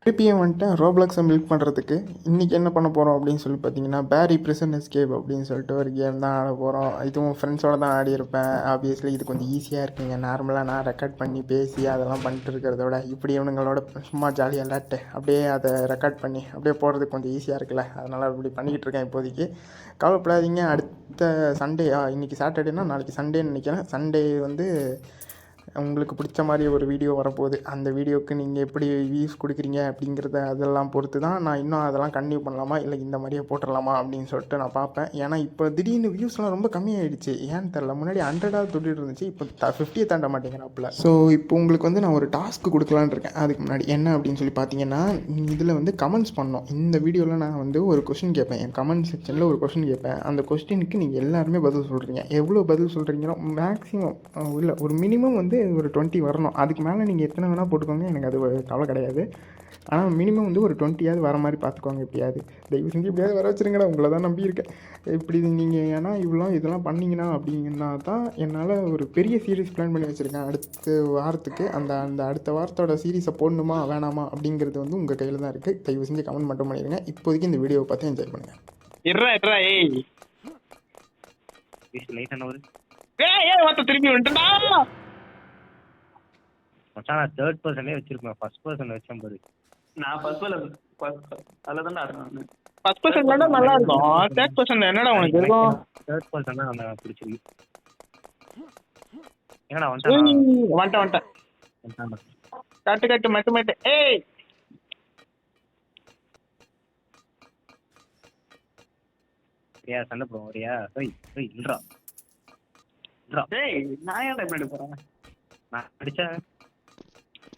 திருப்பியும் வந்துட்டு ரோப்ளாக்ஸை பில்ட் பண்ணுறதுக்கு இன்றைக்கி என்ன பண்ண போகிறோம் அப்படின்னு சொல்லி பார்த்தீங்கன்னா பேரி பிரிசன் எஸ்கேப் அப்படின்னு சொல்லிட்டு ஒரு கேம் தான் ஆட போகிறோம். இதுவும் ஃப்ரெண்ட்ஸோடு தான் ஆடி இருப்பேன். ஆப்வியஸ்லி இது கொஞ்சம் ஈஸியாக இருக்குங்க. நார்மலாக நான் ரெக்கார்ட் பண்ணி பேசி அதெல்லாம் பண்ணிட்டு இருக்கிறத விட இப்படி இவனுங்களோட சும்மா ஜாலியாக விளாட்டு அப்படியே அதை ரெக்கார்ட் பண்ணி அப்படியே போடுறதுக்கு கொஞ்சம் ஈஸியாக இருக்குல்ல. அதனால் இப்படி பண்ணிக்கிட்டு இருக்கேன் இப்போதைக்கு. கவலைப்படாதீங்க. அடுத்த சண்டே இன்றைக்கி சாட்டர்டேனா நாளைக்கு சண்டேன்னு நினைக்கிறேன். சண்டே வந்து உங்களுக்கு பிடிச்ச மாதிரி ஒரு வீடியோ வரப்போகுது. அந்த வீடியோவுக்கு நீங்கள் எப்படி வியூஸ் கொடுக்குறீங்க அப்படிங்கிறத அதெல்லாம் பொறுத்து தான் நான் இன்னும் அதெல்லாம் கன்டினியூ பண்ணலாமா இல்லை இந்த மாதிரியே போட்டுடலாமா அப்படின்னு சொல்லிட்டு நான் பார்ப்பேன். ஏன்னா இப்போ திடீர்னு வியூஸ்லாம் ரொம்ப கம்மியாகிடுச்சு. ஏன்னு தெரில. முன்னாடி 100 தொட்டிட்டு இருந்துச்சு, இப்போ 50 தாண்ட மாட்டேங்கிறாப்புல. ஸோ இப்போ உங்களுக்கு வந்து நான் ஒரு டாஸ்க்கு கொடுக்கலான்னு இருக்கேன். அதுக்கு முன்னாடி என்ன அப்படின்னு சொல்லி பார்த்தீங்கன்னா, இதில் வந்து கமெண்ட்ஸ் பண்ணோம். இந்த வீடியோவில் நான் வந்து ஒரு கொஷின் கேட்பேன். என் கமெண்ட் செக்ஷனில் ஒரு கொஷின் கேட்பேன். அந்த கொஸ்டினுக்கு நீங்கள் எல்லாருமே பதில் சொல்கிறீங்க. எவ்வளோ பதில் சொல்கிறீங்களோ மேக்ஸிமம் இல்லை ஒரு மினிமம் வந்து ஒரு 20 வரணும். அதுக்கு மேலே நீங்கள் எத்தனை வேணால் போட்டுக்கோங்க, எனக்கு அது கவலை கிடையாது. ஆனால் மினிமம் வந்து ஒரு 20யாவது வர மாதிரி பார்த்துக்கோங்க. எப்படியாவது தயவு செஞ்சு எப்படியாவது வர வச்சுருங்கடா. உங்களை தான் நம்பியிருக்கேன். இப்படி நீங்கள் ஏன்னா இதெல்லாம் பண்ணிங்கன்னா அப்படின்னா தான் என்னால் ஒரு பெரிய சீரீஸ் பிளான் பண்ணி வச்சுருக்கேன் அடுத்த வாரத்துக்கு. அந்த அடுத்த வாரத்தோட சீரீஸை போடணுமா வேணாமா அப்படிங்கிறது வந்து உங்கள் கையில் தான் இருக்குது. தயவு செஞ்சு கமெண்ட் மட்டும் பண்ணிடுங்க. இப்போதைக்கு இந்த வீடியோவை பார்த்து என்ஜாய் பண்ணுங்கள். திரும்பி வந்துட்டா மச்சான் தேர்ட் பர்சனே வச்சிருப்பேன். ஃபர்ஸ்ட் பர்சன் வச்சேன் பாரு. நான் அதுல தான் ஆடுறேன். ஃபர்ஸ்ட் பர்சன் தான் நல்லா இருக்கும். தேர்ட் பர்சன் என்னடா உனக்கு இருக்கும்? தேர்ட் பர்சன் தான் நான் பிடிச்சிருக்கு. என்னடா வந்துட்டேன் கட்டு மட்டு ஏய் ரியா சண்டை போடுவோம். ரியா ஓய் இல்லடா டேய் நான் ஏன்டா இப்படி போறேன்? நான் அடிச்சேன்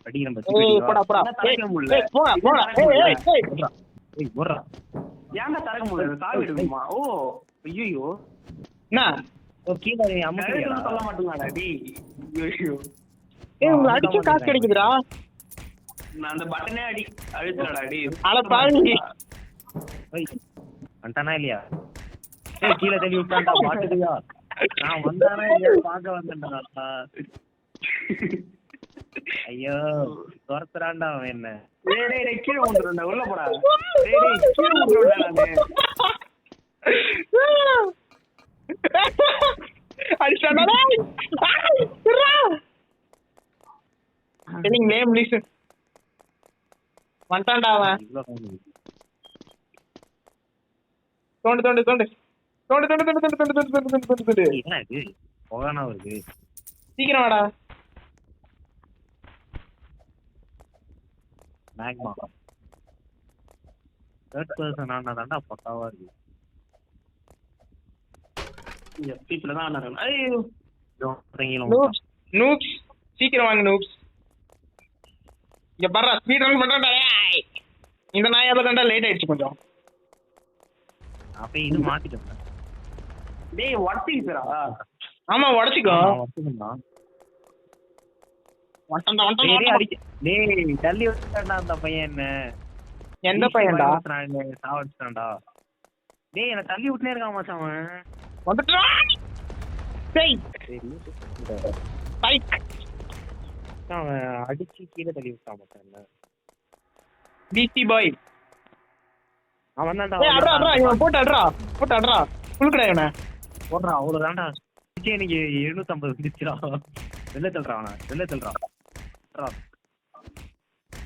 அடிக்கிறேன் பத்தி. ஏய் போடா தரக்க முடியல. ஏய் போடா ஏய் போடா ஏன்டா தரக்க முடியல? சாவி எடுக்குமா? ஓ ஐயோ என்ன ஓ கீழ அம்மா சொல்ல மாட்டேங்கடா டேய். ஐயோ ஏய் உங்க அடிச்ச காசு கிடைக்குதுடா. நான் அந்த பட்டனே அழுத்துறடா டேய். அட பாவி ஓய் அண்டானா இல்லையா? ஏய் கீழ தள்ளி விட்டான்டா மாட்டுறியா? நான் வந்தானே பார்க்க வந்தேன்டா. ஐயோ துரத்துறான்டா அவன் என்ன. டேய் கீழே வந்துடுறா. உள்ள போடா. டேய் கீழே வந்துடுறா. நானு அடிச்சாடா டேய். டேய் நேம் லிஸ்ட் வந்துட்டான்டா அவன். தோண்டு போகானா இருக்கு. சீக்கிரம் வாடா. மேக்மா தேர்ட் பர்சன் ஆனாதான்டா பக்காவா இருக்கு. பீப்பிள் தான் ஆனாங்க. ஐயோ நூப்ஸ் சீக்கிரம் வாங்க நூப்ஸ். இங்க பாரு ஸ்பீட் ரன் பண்றடா. இந்த நாயால தான்டா லேட் ஆயிடுச்சு கொஞ்சம். அப்ப இது மாத்திட்டேன். டேய் உடைச்சிக்கிறா. ஆமா உடைச்சிக்கோ. டேய் தள்ளி விட்டான்டா அந்த பையன். என்ன எந்த பையன்டா? சாவடிச்சான்டா. டேய் என்ன தள்ளி விட்டுனே இருக்கான் மச்சான் அவன். வந்துட்டான். டேய் பைக் அவன் அடிச்சு கீழே தள்ளி விட்டான் மச்சான். என்ன டிசி பாய் அவன் தான்டா. ஏய் அட்ரா இவன் போட்டு அட்ரா குளுக்குடா இவனை போடுறான். அவ்வளவுதான்டா. எனக்கு 750 வந்துச்சுடா. வெளில தள்ளுறான்.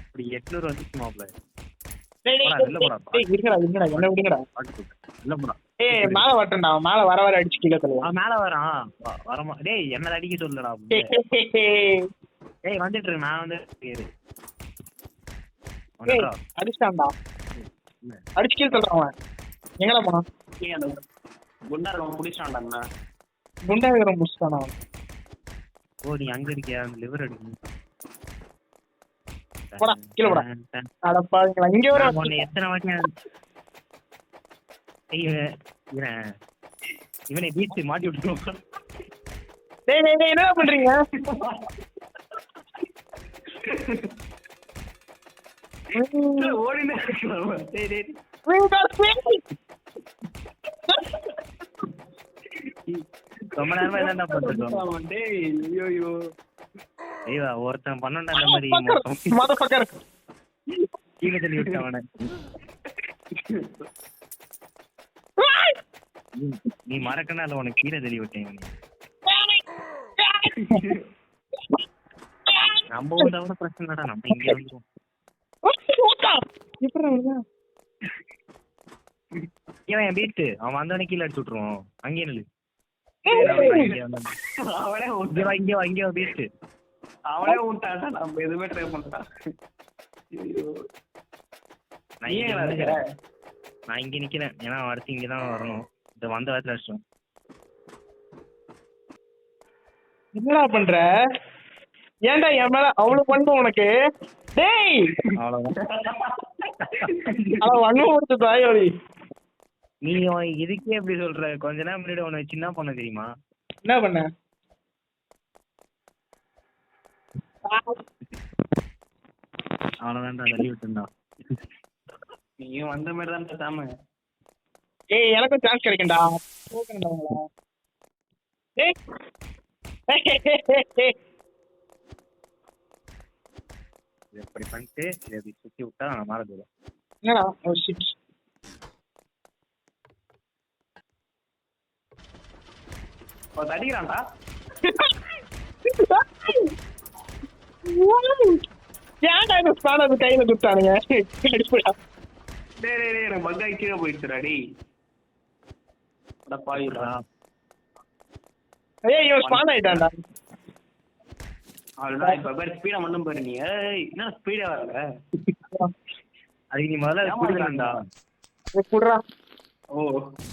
இப்படி 800 வந்துச்சு மாப்ள. மேல வரட்டா. மேல வர அடிச்சு கீழே தள்ளுவா. மேல வரான் வரமா. டேய் என்ன அடிக்க சொல்லுடா. டேய் வந்துட்டு இருக்கு. நான் வந்து அடிச்சிட்டான்டா. அடிச்சு கீழே தள்ளுறான். எங்கடா போனான்? குண்டாரம் முடிச்சிட்டான்டா. குண்டாரம் முடிச்சிட்டானா? ஓ நீ அங்க இருக்கியா? அந்த லிவர் அடிக்கணும். போடா கீழே போடா. அட பாருங்களா இங்க வர எத்தனை வாட்டி இவனை பீச் மாட்டி விட்டுருவான். டேய் என்ன பண்றீங்க? ஓடினே ரொம்ப நேரமா என்னடா பண்றோம். ஒருத்தன் பண்ணா இந்த மாதிரி கீழே தள்ளி விட்டு அவனை. நீ மறக்கனா இல்ல, உனக்கு கீழே தள்ளி விட்டேன். நம்ம வந்தவன பிரச்சனை இல்லடா, நம்ம இங்கே வந்துருவோம். இவன் என் வீட்டு அவன் வந்தவனே கீழே அடிச்சு விட்டுருவோம். அங்கேயே நில்லு. அவனே இங்கே வீட்டு அவனே விட்டாடா, நம்ம எதுவுமே ட்ரை பண்ணலாம். நான் இங்க நிக்கிறேன், ஏன்னா அடுத்து இங்கதான் வரணும். இந்த வந்த இடத்துல அடிச்சோம். என்னடா பண்ற? ஏன்டா என் மேல அவ்வளவு பண்ணும் உனக்கு? டேய் வன்மம் தாயோடி. நீ இதுக்கே எப்படி சொல்ற? கொஞ்ச நேரம் முன்னாடி உனக்கு சின்ன பண்ண தெரியுமா? என்ன பண்ண? அவ்வளவுதான்டா, தள்ளி விட்டுருந்தா. நீயும் வந்த மாதிரி தான் பேசாம. ஏய் எனக்கும் சான்ஸ் கிடைக்கும்டா. இப்படி பண்ணிட்டு இதை சுத்தி விட்டா நான் மாற தூரம். என்னடா? Oh shit. அடிக்கிறான்டா. ஏன்டா இந்த ஸ்பானர் கையில குடுத்தானுங்க? அடிப்புடா. டேய் டேய் டேய், எனக்கு பக்காய் கீழே போயிடுச்சுடா டேய். அட பாவிடா. ஏய் இவன் ஸ்பான் ஆயிட்டான்டா. அவ்வளவுதான். இப்ப பேர் ஸ்பீடா மட்டும் பாரு நீ. ஏய் என்ன ஸ்பீடா வரல? அதுக்கு நீ முதல்ல குடுக்கலாம்டா. குடுறா. ஓ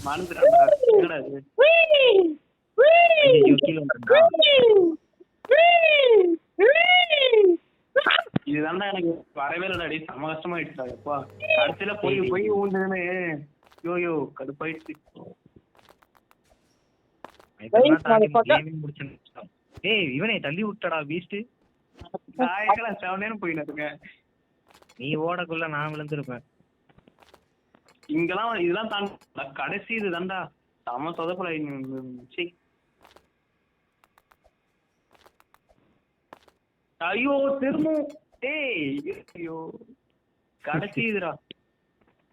மறந்துடாதா. என்னடா இது? இதுதான்டா எனக்கு வரவே இல்லடா டேய். செம கஷ்டமாயிடுச்சுடா. எப்பா கடைசியில போய் போய் ஊந்துன்னு யோயோ கடுப்பாயிடுச்சு. ஏய் இவனே தள்ளி விட்டடா பீஸ்ட். நான் செவனேன்னு போயிட்டு நீ ஓடக்குள்ள நான் விழுந்திருப்பேன். இங்கெல்லாம் இதெல்லாம் தான் கடைசி இது தான்டா. செம சொதப்பல. ஐயோ திரும்பவும். ஏய் ஐயோ கடைசி இதுடா.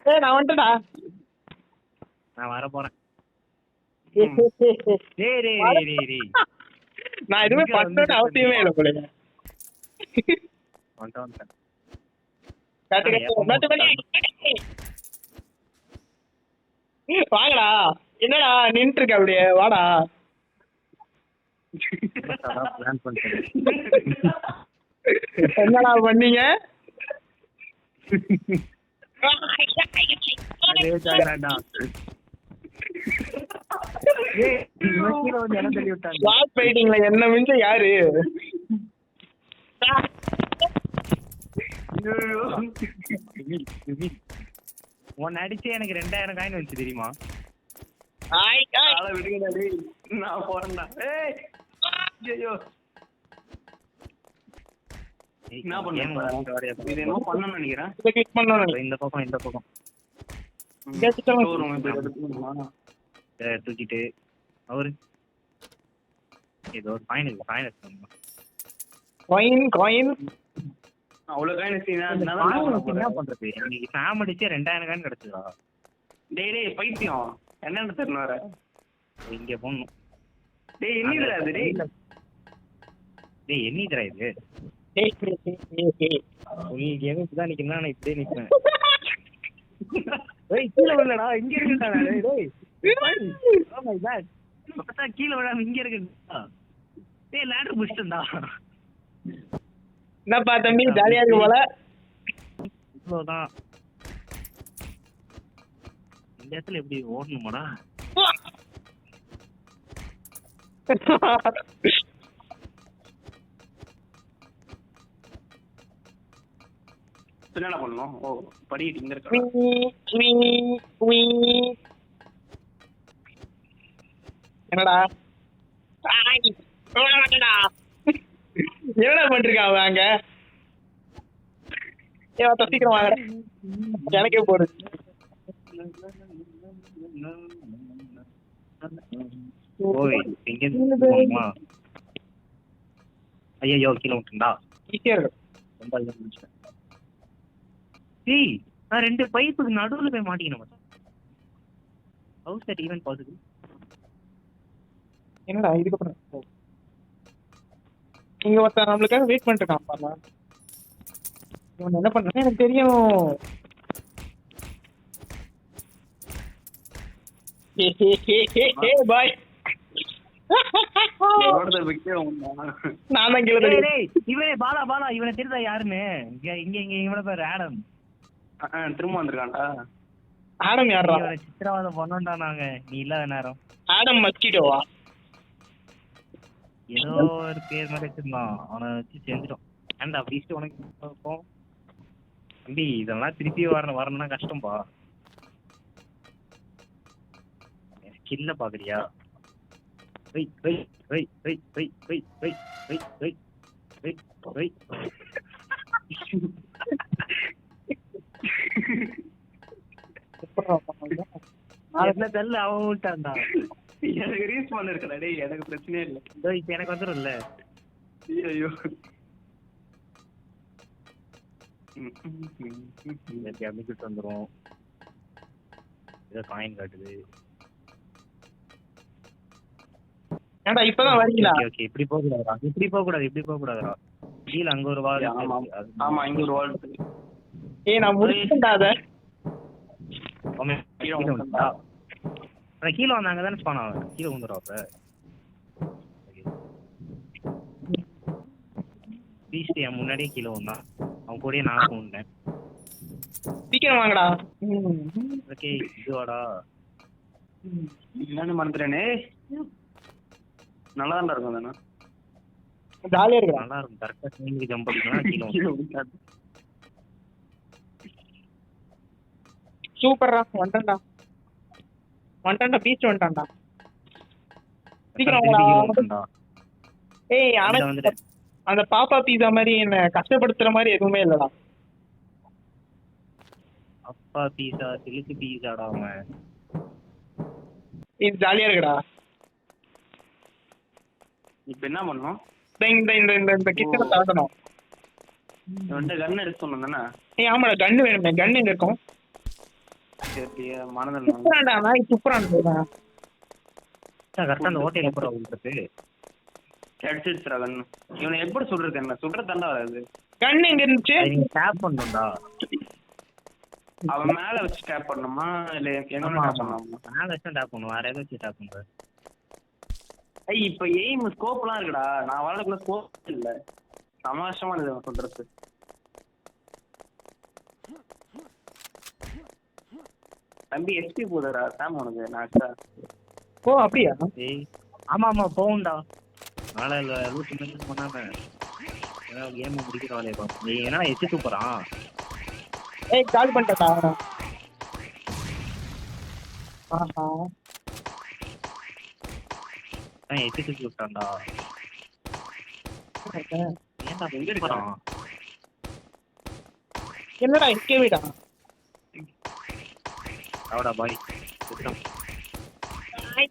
ஏய் நான் வந்துட்டடா. நான் வர போறேன். நான் எதுவுமே பண்ண அவசியமே இல்லை போல. வாங்கடா. என்னடா நின்று இருக்க அப்படியே? வாடா. என்னடா பண்ணீங்க? என்ன மிஞ்ச யாரு? உன்னை அடிச்சு எனக்கு 2000 காயின் வந்துச்சு தெரியுமா? நான் போறேன்டா. ஐயோ என்ன பண்ண நினைக்கிறேன். இந்த பக்கம் தூக்கிட்டு அவரு ஏதோ அவ்வளவு என்ன பண்றது? இன்னைக்கு சாம் அடிச்சு 2000 காயின் கிடைச்சதா? டேய் பைத்தியம் என்னன்னு தெரியல. இங்க போடணும். டேய் என்னடா இது? டேய் என்னடா இது? உங்களுக்கு எதுதான் நிக்கணும், நான் இப்படியே நிப்பேன். கீழே விழடா, இங்க இருக்குடா. கீழே விழாம இங்க இருக்குடா. டேய் லேடர் புடிச்சிட்டா. என்னப்பா தம்பி ஜாலியா இருக்கு போல? இவ்வளவுதான். இந்த இடத்துல எப்படி ஓடணுமாடா? என்ன பண்ணணும்? ஓ படிக்கிட்டு இங்க இருக்க. என்னடா என்னடா பண்றிருக்கா அவன் அங்க? சீக்கிரம் வாங்க, எனக்கே போடு. ஐயோ கீழே விட்டுண்டா. ஈஸியா இருக்கும். டேய் நான் 2 பைப்புக்கு நடுவுல போய் மாட்டிக்கணும் மச்சான். House that even possible? என்னடா இதுக்கப்புறம் இங்க ஒருத்தன் நம்மளுக்காக வெயிட் பண்ணிட்டு இருக்கான் பாருங்க. இவன் என்ன பண்ணா எனக்கு தெரியும். பாய் நான் தான் கீழே டேய் டேய் இவனே பாலா பாலா இவனை தெரியுதா யாருன்னு? இங்க இங்க இங்க இவன பேர் ஆடம். திரும்ப வந்திருக்கான்டா. ஆடம் யாரா? இவனை சித்திரவதை பண்ணோம்டா நாங்க நீ இல்லாத நேரம். ஆடம் மஸ்கிட்டோவா? ஏதோ ஒரு பேர் மாதிரி வச்சிருந்தான், அவனை வச்சு செஞ்சிட்டோம். ஏன்டா பீஸ்ட் உனக்கு இருக்கும் தம்பி? இதெல்லாம் திருப்பி வரணும்னா கஷ்டம்பா. ஸ்கில்ல பாக்குறியா? வை வை வை வை வை வை வை வை வை வை வை. என்ன தெரியல அவன் விட்டான்டா. எனக்கு ரீஸ் பண்ணிருக்கா டேய், எனக்கு பிரச்சனையே இல்லை. இதோ இப்ப எனக்கு வந்துடும்ல. ஐயோ அமைக்கிட்டு வந்துரும். ஏதோ காயின் காட்டுது. ஏன்டா இப்பதான் வரீங்களா? ஓகே ஓகே இப்படி போக கூடாதுடா, இப்படி போக கூடாது, இப்படி போக கூடாதுடா. கீழ அங்க ஒரு வால் இருக்கு. ஆமா இங்க ஒரு வால் இருக்கு. ஏய் நான் முடிச்சிட்டேன்டா அத. கீழ வந்துடா. அத கீழ வந்தாங்க தான ஸ்பான் ஆகும். கீழ வந்துறா அப்ப. பீஸ்ட் என் முன்னாடியே கீழ வந்தான். அவன் கூடயே நான் போனேன். சீக்கிரம் வாங்கடா. ஓகே இதுவாடா. என்னன்னு மறந்துட்டேனே. நல்லா தான் இருக்கும் தானே. ஜாலியா இருக்கு. நல்லா இருக்கும். கரெக்டா ஸ்விமிங் ஜம்ப் அடிக்கலாம் கீழ வந்து. சூப்பர்ரா வந்துட்டேன்டா. வந்துட்டேன்டா பீச் வந்துட்டான்டா. சீக்கிரம் வாங்கடா. ஏய் ஆனா அந்த பாப்பா பீஸா மாதிரி என்ன கஷ்டப்படுத்துற மாதிரி எதுவுமே இல்லடா. அப்பா பீஸா சிலுக்கு பீஸாடா அவன். இது ஜாலியா இருக்குடா. இப்ப என்ன பண்ணணும்? இந்த இந்த இந்த இந்த கிச்சனை தாண்டணும். வந்து கன் எடுத்து சொன்னோம் தானே? ஏய் ஆமாடா கன்னு வேணுமே. கன் எங்க இருக்கும்? சரி மனதில் சூப்பராண்டா நான் சூப்பராண்டா. கரெக்டா அந்த ஹோட்டல் எப்போ விட்டுறது? கிடைச்சிடுச்சுடா கண்ணு. இவனை எப்படி சொல்றது? என்ன சொல்ற தண்டா வராது. கன் எங்க இருந்துச்சு? நீங்க டேப் பண்ணணும்டா. அவன் மேல வச்சு டேப் பண்ணணுமா இல்ல எங்க டேப் பண்ணணுமா? மேல வச்சு டேப் பண்ணுவோம். வேற எதை வச்சு டேப் பண்ற? ஐய் இப்ப எய்ம் ஸ்கோப்லாம் இருக்குடா. நான் வரதுக்குள்ள ஸ்கோப் இல்ல. சமாஷமா இது சொல்றது. தம்பி எஸ்பி போதுடா சாம் உனக்கு நாக்கா. ஓ அப்படியா? ஏய் ஆமா ஆமா போவும்டா. நாளை லூஸ் மெசேஜ் பண்ணாம ஏதாவது கேம் முடிக்கிற வேலையை பார்ப்போம். நீ என்ன எச்சு சூப்பரான்? ஏய் கால் பண்ணிட்டா. ஆஹா நான் எச்சு தூக்கி விட்டான்டா. ஏன்டா எங்க இருக்கான்? என்னடா இங்கே விடா. அவடா பாய் சுத்தம். ஏய்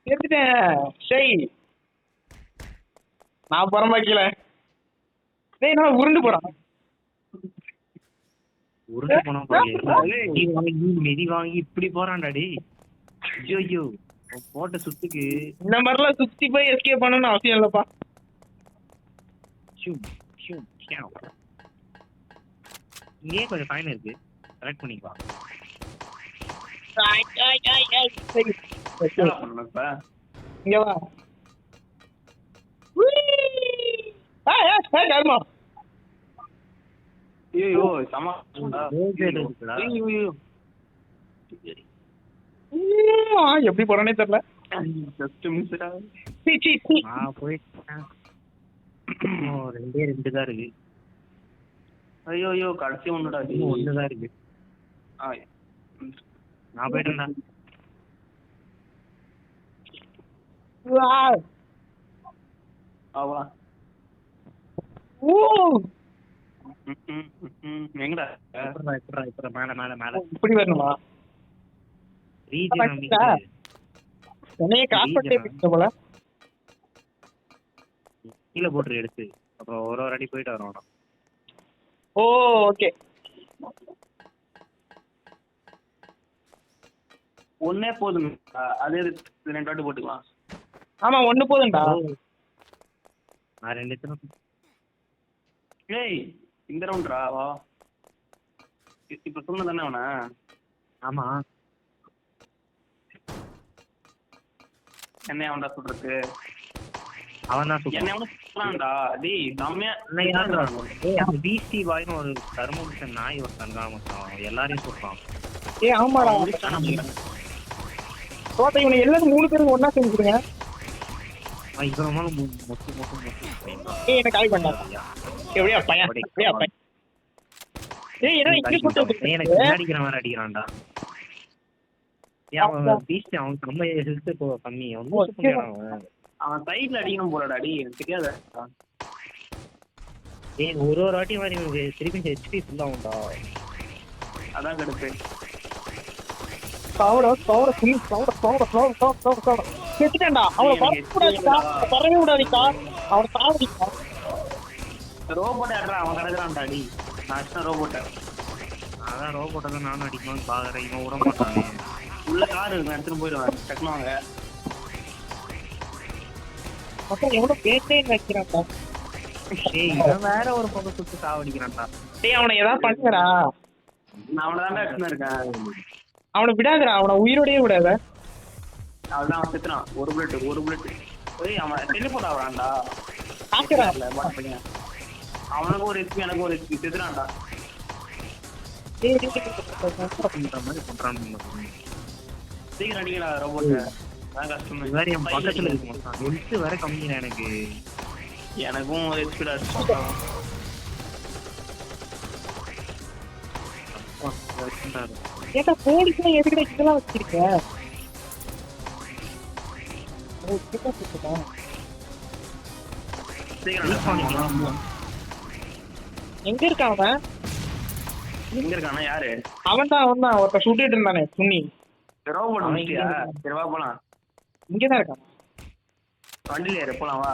கேட்டுட்டேன். சரி நான் புறம்பாக்கல. டேய் நான் உருண்டு போறான். உருண்டு போனா மெதி வாங்கி இப்படி போறான்டா டேய். ஐயோ போட்ட சுத்துக்கு இந்த மாதிரிலாம் சுத்தி போய் எஸ்கேப் பண்ணணும்னு அவசியம் இல்லப்பா. இங்கே கொஞ்சம் ஃபைன் இருக்கு, கரெக்ட் பண்ணிக்கலாம். இங்க வா. ஐயோ சமா எப்படி போறானே தெரியல. நான் போயிட்டேன். ரெண்டு தான் இருக்கு. ஐயோ ஐயோ கடைசி ஒண்ணுடா. ஒண்ணுதான் இருக்கு. நான் போயிட்டேன்டா. ஆவா எங்கடா இப்ப மேல மேல மேல இப்படி வரணுமா? ரீஜன் வச்சிட்டா? நம்பிக்கிட்டு என்னைய கிராஸ் பண்ணிட்டே போயிட்ட போல. கீழே போட்டு எடுத்து அப்புறம் ஒரு அடி போயிட்டு வரோம். ஓ ஓகே. ஒன்னே போதும். அது 2 வாட்டி போட்டுக்கலாம். ஆமா ஒண்ணு போதும்டா. நான் 2 எத்தனை ஏய் இந்த ரவுண்ட்ரா வா. இப்ப சொன்ன தானே அவன. ஆமா என்ன அவன்டா சொல்றது? அவன் தான் என்ன அவனு சொல்லலாம்டா. டேய் நம்மையா பிசி பாய்னு ஒரு தர்மபுஷன் நாய் ஒருத்தன் மொத்தம் எல்லாரையும் சொல்றான். ஏ ஆமாடா. தோட்ட இவனை எல்லாரும் 3 பேரும் ஒண்ணா செஞ்சுருங்க. இவன் மொத்தம் ஏய் என்ன கால் பண்ணா? எப்படியா பையன்? எப்படியா பையன்? ஏய் என்ன இங்க போட்டு எனக்கு வச்சிருக்க? அடிக்கிற மாதிரி அடிக்கிறான்டா. அவன் பீஸ்ட் அவன் ரொம்ப ஹெல்த் கம்மி. அவன் சைட்ல அடிக்கணும் போலடா. டேய் எனக்கு தெரியாத. ஏய் ஒரு வாட்டி மாதிரி திருப்பி ஹெச்பி ஃபுல் ஆகும்டா. அதான் கடுப்பு. செத்துட்டேன்டா. அவனை பறவே விடாதீக்கா. அவனை சாவடிக்கா. ரோபோட் ஆடுறா அவன் கிடக்குறான்டா. டி நான் ரோபோட்ட. அதான் ரோபோட்டை தான் நானும் அடிக்கணும்னு பாக்குறேன். இவன் விட மாட்டானே. உள்ள கார் இருக்கு எடுத்துட்டு போயிடுவேன். டக்குனு வாங்க. மொத்தம் எவ்வளவு பேசே வைக்கிறான்டா. ஏய் இவன் வேற ஒரு பக்கம் சுட்டு சாவடிக்கிறான்டா. டேய் அவனை ஏதாவது பண்ணுடா. நான் அவனை தான் எடுத்துன்னு இருக்கேன். அவனை விடாதடா. அவனை உயிரோடயே விடாத. அவன்தான் அவன் செத்துறான். ஒரு புல்லட். ஏய் அவன் டெலிபோர்ட் ஆகுறான்டா. பாக்குறா இல்ல பாட்டு பையன். அவனுக்கு ஒரு எச்பி எனக்கு ஒரு எச்பி செத்துறான்டா. டேய் பண்ற மாதிரி பண்றான். சீக்கிரம் அடிக்கடா ரோபோட்ட. அதான் கஷ்டம். வேற என் பக்கத்துல இருக்க மாட்டான். ஹெல்த் வேற கம்மியா எனக்கு. எனக்கும் ஒரு எச்பிடா. ஏட்டா போலீஸ் எதுக்கிட்ட இதெல்லாம் வச்சிருக்க? எங்க இருக்கான் அவன்? எங்க இருக்கானா யாரு? அவன் தான் ஒருத்த சுட்டுட்டு இருந்தானே சுண்ணி. ரோபோட் முடிச்சியா? சரி வா போலாம். இங்கதான் இருக்கான். வண்டியில ஏறு போலாம் வா.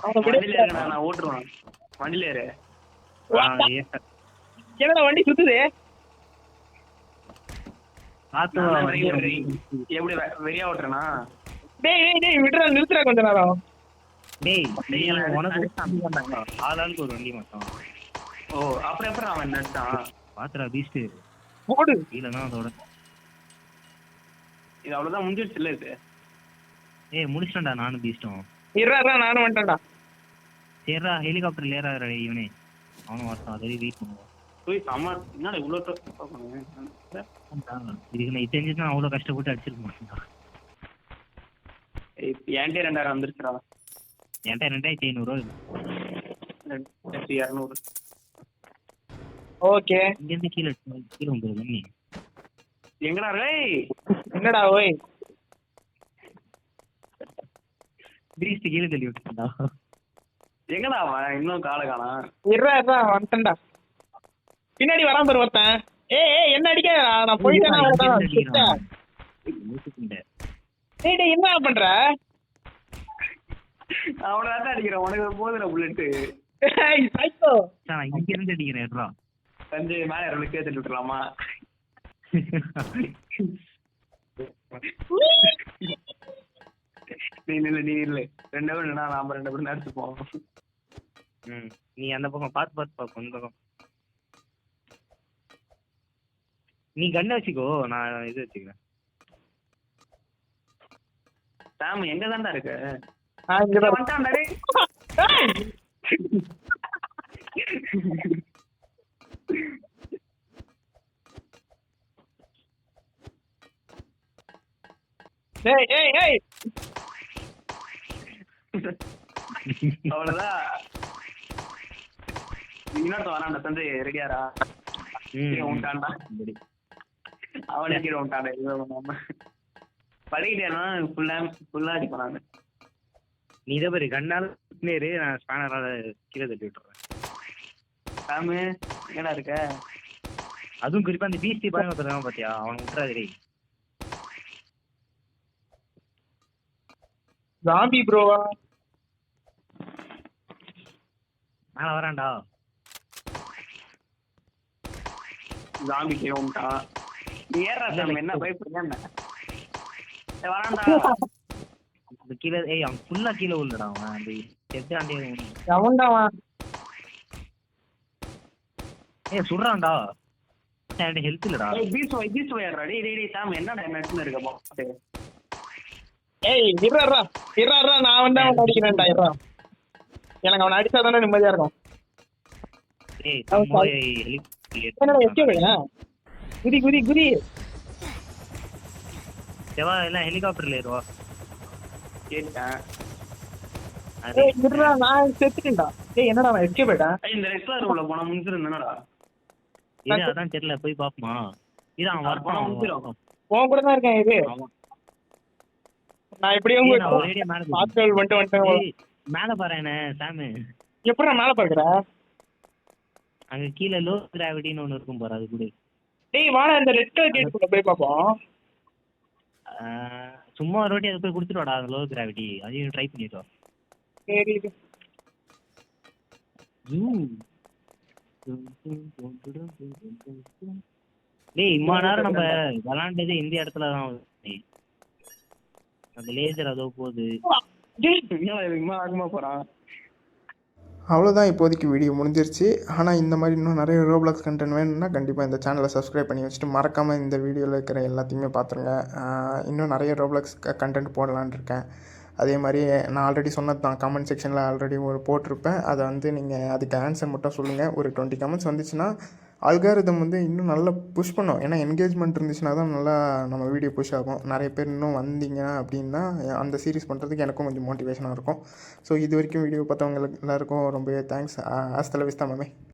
அவனை வண்டியில ஏறுங்கடா நான் ஓட்டுருவேன். வண்டியில ஏறு. என்னடா வண்டி சுத்துதே? எப்படி வெறியா ஓட்டுறனா? டேய் விடுறா நிறுத்துறா கொஞ்ச நேரம். உனக்கு ஆளாளுக்கு ஒரு வண்டி மட்டும். ஓ அப்புறம் எப்படி அவன் நட்டான்? பாத்துறா பீஸ்ட் போடு. இல்லைன்னா அதோட இது அவ்வளவுதான் முடிஞ்சிருச்சு இல்ல இது. ஏய் முடிச்சிட்டா நானும் பீஸ்டும். இருடா நானும் வந்துட்டேன்டா. சரிடா ஹெலிகாப்டர்ல ஏறாரு இவனே. அவனும் வரட்டும். அதே வெயிட் பண்ணுவான். போய் அம்மா என்னடா இவ்வளோ இதுக்கு நான் தெரிஞ்சுதான் அவ்வளோ கஷ்டப்பட்டு அடிச்சிருக்க மாட்டேன். என்கிட்ட 2000 வந்துருச்சுடா. என்கிட்ட 2500 200. ஓகே இங்கேருந்து கீழே வந்துருது நீ. எங்கடா ரேய்? என்னடா ஓய்? பீஸ்ட் கீழே தள்ளி விட்டுடா. எங்கடா அவன் இன்னும் காலை காணா? இருடா வந்துட்டேன்டா. பின்னாடி வராம பாரு ஒருத்தன். ஏய் என்ன அடிக்காதடா. நான் போயிட்டேனா அவ்வளவுதான். டேய் என்ன பண்ற? அவனதான் அடிக்கிறேன். உனக்கு போதுல புல்லட்டு. ஏய் சைக்கோ. நான் இங்க இருந்து அடிக்கிறேன்டா. சஞ்சய் மேல இருந்து கேட்டு விட்டுலாமா? நீ இல்ல 2 பேரும் இல்லைனா நாம 2 பேரும் நடிச்சுப்போம். நீ அந்த பக்கம் பார்த்து இந்த பக்கம் நீ கண்ணை வச்சுக்கோ. நான் இது வச்சுக்கிறேன். சாம் எங்க தான்டா இருக்கு? இங்கதான் வந்துட்டான்டா டேய். ஏய் அவ்வளவுதான். இன்னொருத்த வரான்டா. சஞ்சய் ரெடியாரா? உண்டான்டா. அவனே கீழே உண்டான்டா. படிக்கிட்டேன்னா ஃபுல்லா அடிப்பேன் நான். நீ இதை பாரு கண்ணால நேரு. நான் ஸ்பேனரால கீழே தட்டி விட்டுறேன். சாமு எங்கடா இருக்க? அதுவும் குறிப்பா அந்த பீஸ்டி பாருங்க ஒருத்தர் பாத்தியா, அவன் விட்டுறாதே. ஜாம்பி ப்ரோவா? மேல வரான்டா. ஜாம்பி கேவுண்டா நீ ஏறா சாமி, என்ன பயப்படுறியா என்ன? வரான்டா. அந்த கீழே அவன் ஃபுல்லா கீழே விழுடா. அவன் அந்த செத்தாண்டே எவன்டா அவன்? சுடுறான்டா. ஹெல்த் இல்லடா. பீஸ் ஏறா. டேய் சாமி என்னடா என்ன இருக்க பாத்து. ஏய் இருறா நான் வந்து அவன் அடிக்கிறேன்டா. இருறா, எனக்கு அவனை அடிச்சாதானே நிம்மதியா இருக்கும். என்னடா எஸ்கேப் குதி தேவா எல்லாம் ஹெலிகாப்டர்ல ஏறுவா. கேட்டேன். ஏய் இருறா, நான் செத்துட்டேன்டா. ஏய் என்னடா அவன் எஸ்கேப் ஆயிட்டான்? இந்த ரெஸ்டாரண்ட் உள்ள போனா முடிஞ்சிரும் என்னடா? இது அதான் தெரியல, போய் பாப்போமா. இது அவன் போனா வரப்பான். முடிஞ்சிரும். உன் கூட தான் இருக்கேன். இது நான் எப்படியும் ஆட்கள் வந்துட்டு மேல பாரு என்ன சாமு. எப்படி நான் மேல பாக்குற? அங்க கீழே லோ கிராவிட்டின்னு ஒண்ணு இருக்கும் பாரு, அது கூட. டேய் வாடா, இந்த ரெட் கலர் கேட் குள்ள போய் பாப்போம். சும்மா ஒரு வாட்டி அது போய் கொடுத்துட்டு வாடா, லோ கிராவிட்டி அதையும் ட்ரை பண்ணிட்டு வா. சரி டேய் இம்மா நேரம் நம்ம விளாண்டது இந்த இடத்துல தான். அந்த லேசர் அதோ போகுது. ஆகுமா போறான். அவ்வளோதான், இப்போதைக்கு வீடியோ முடிஞ்சிருச்சு. ஆனால் இந்த மாதிரி இன்னும் நிறைய ரோப்ளாக்ஸ் கண்டென்ட் வேணும்னா கண்டிப்பாக இந்த சேனலை சப்ஸ்கிரைப் பண்ணி வச்சுட்டு மறக்காமல் இந்த வீடியோவில் இருக்கிற எல்லாத்தையுமே பார்த்துருங்க. இன்னும் நிறைய ரோப்ளாக்ஸ் கண்டென்ட் போடலான்னு இருக்கேன். அதே மாதிரி நான் ஆல்ரெடி சொன்னது தான், கமெண்ட் செக்ஷனில் ஆல்ரெடி ஒரு போட்டிருப்பேன். அதை வந்து நீங்கள் அதுக்கு ஆன்சர் மட்டும் சொல்லுங்கள். ஒரு 20 கமெண்ட்ஸ் வந்துச்சுன்னா அல்காரிதம் வந்து இன்னும் நல்லா புஷ் பண்ணோம். ஏன்னா என்கேஜ்மெண்ட் இருந்துச்சுன்னா தான் நல்லா நம்ம வீடியோ புஷ் ஆகும். நிறைய பேர் இன்னும் வந்தீங்க அப்படின்னா அந்த சீரிஸ் பண்ணுறதுக்கு எனக்கும் கொஞ்சம் மோட்டிவேஷனாக இருக்கும். ஸோ இது வரைக்கும் வீடியோ பார்த்தவங்களுக்கு எல்லாருக்கும் ரொம்பவே தேங்க்ஸ். ஹasta la vista, மாமே.